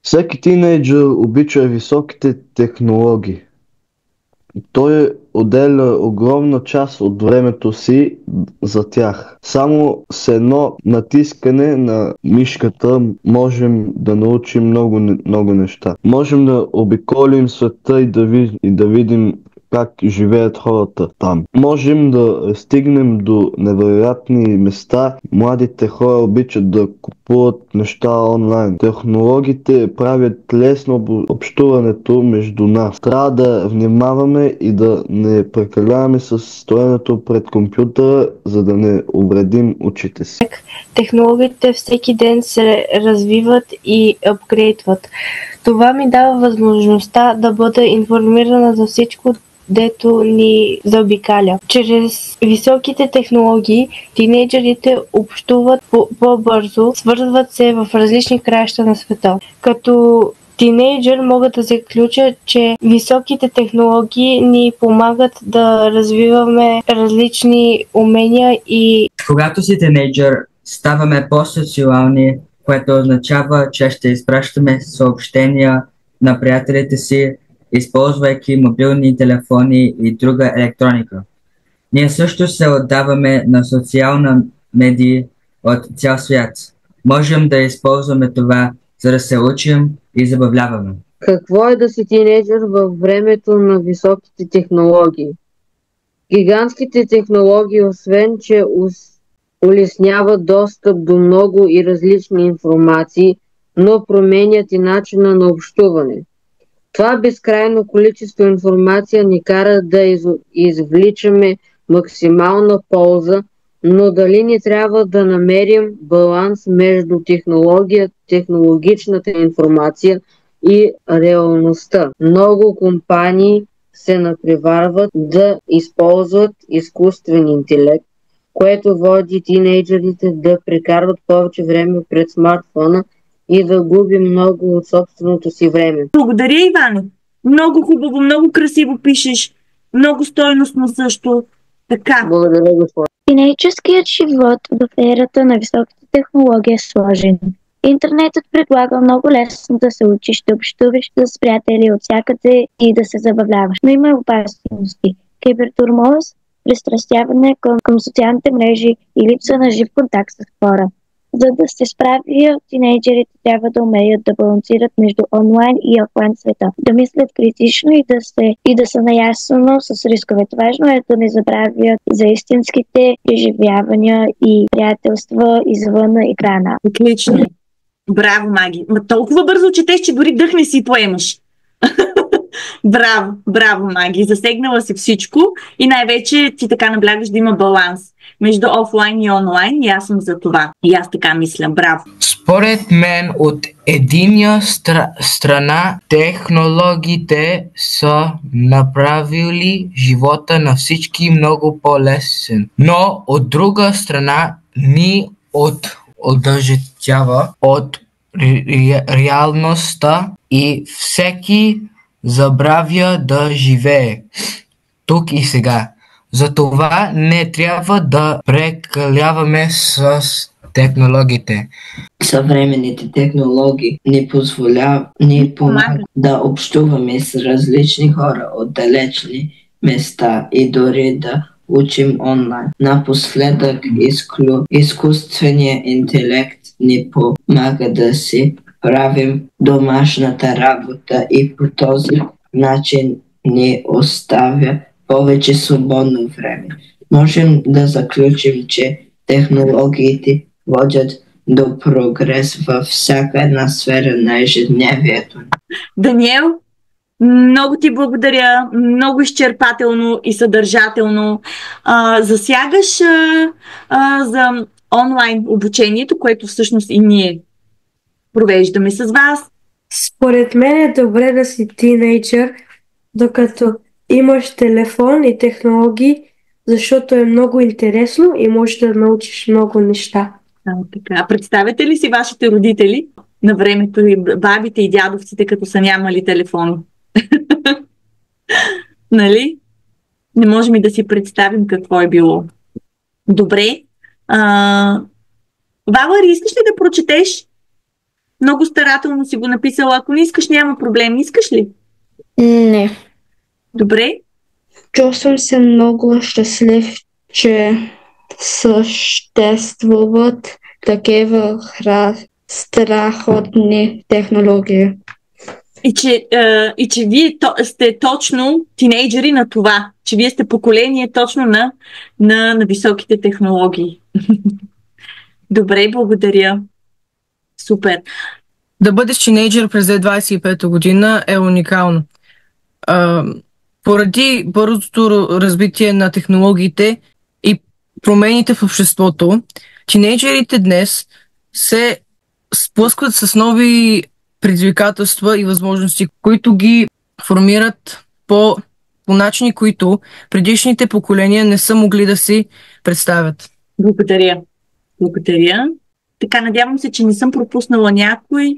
Всеки тинейджър обича високите технологии. Той отделя огромна част от времето си за тях. Само с едно натискане на мишката можем да научим много неща. Можем да обиколим света и да видим как живеят хората там. Можем да стигнем до невероятни места. Младите хора обичат да купуват неща онлайн. Технологиите правят лесно общуването между нас. Трябва да внимаваме и да не прекаляваме с стоенето пред компютъра, за да не увредим очите си. Технологиите всеки ден се развиват и апгрейдват. Това ми дава възможността да бъда информирана за всичко, дето ни заобикаля. Чрез високите технологии тинейджерите общуват по-бързо, свързват се в различни краища на света. Като тинейджър мога да заключа, че високите технологии ни помагат да развиваме различни умения и... Когато си тинейджър, ставаме по-социални, което означава, че ще изпращаме съобщения на приятелите си, използвайки мобилни телефони и друга електроника. Ние също се отдаваме на социална медии от цял свят. Можем да използваме това, за да се учим и забавляваме. Какво е да си тинейджър във времето на високите технологии? Гигантските технологии, освен че улесняват достъп до много и различни информации, но променят и начина на общуване. Това безкрайно количество информация ни кара да извличаме максимална полза, но дали не трябва да намерим баланс между технологичната информация и реалността? Много компании се надпреварват да използват изкуствен интелект, което води тинейджерите да прекарват повече време пред смартфона и да губи много от собственото си време. Благодаря, Иване. Много хубаво, много красиво пишеш. Много стойностно също. Така. Благодаря, господин. Тинейджърският живот в ерата на високите технологии е сложен. Интернетът предлага много лесно да се учиш, да общуваш с приятели от всякъде и да се забавляваш. Но има и опасности. Кибертурмоз, пристрастяване към социалните мрежи и липса на жив контакт с хора. За да се справят, тинейджерите трябва да умеят да балансират между онлайн и офлайн света, да мислят критично и да са наясно с рисковете. Важно е да не забравят за истинските преживявания и приятелства извън екрана. Отлично. Браво, Маги. Толкова бързо четеш, че дори дъх не си поемаш. Браво, браво, Маги. Засегнала си всичко и най-вече ти така наблягаш да има баланс между офлайн и онлайн и аз съм за това. И аз така мисля. Браво. Според мен от единия страна технологиите са направили живота на всички много по-лесен, но от друга страна ни отдалечава от реалността и всеки забравя да живее тук и сега. Затова не трябва да прекаляваме с технологиите. Съвременните технологии ни помагат да общуваме с различни хора от далечни места и дори да учим онлайн. Напоследък изкуственият интелект ни помага да си правим домашната работа и по този начин ни оставя повече свободно време. Можем да заключим, че технологиите водят до прогрес във всяка една сфера на ежедневието. Даниел, много ти благодаря, много изчерпателно и съдържателно. Засягаш за онлайн обучението, което всъщност и ние провеждаме с вас. Според мен е добре да си тинейджър, докато имаш телефон и технологии, защото е много интересно и можеш да научиш много неща. Така. Представете ли си вашите родители на времето и бабите и дядовците, като са нямали телефон? Нали? Не можем и да си представим какво е било. Добре. Валари, искаш ли да прочетеш Много старателно си го написала. Ако не искаш, няма проблем. Искаш ли? Не. Добре. Чувствам се много щастлив, че съществуват такива страхотни технологии. И че вие сте точно тинейджери на това, че вие сте поколение точно на високите технологии. Добре, благодаря. Супер. Да бъдеш тинейджър през 2025 година е уникално. Поради бързото развитие на технологиите и промените в обществото, тинейджерите днес се сблъскват с нови предизвикателства и възможности, които ги формират по начини, които предишните поколения не са могли да си представят. Благодаря. Така, надявам се, че не съм пропуснала някой.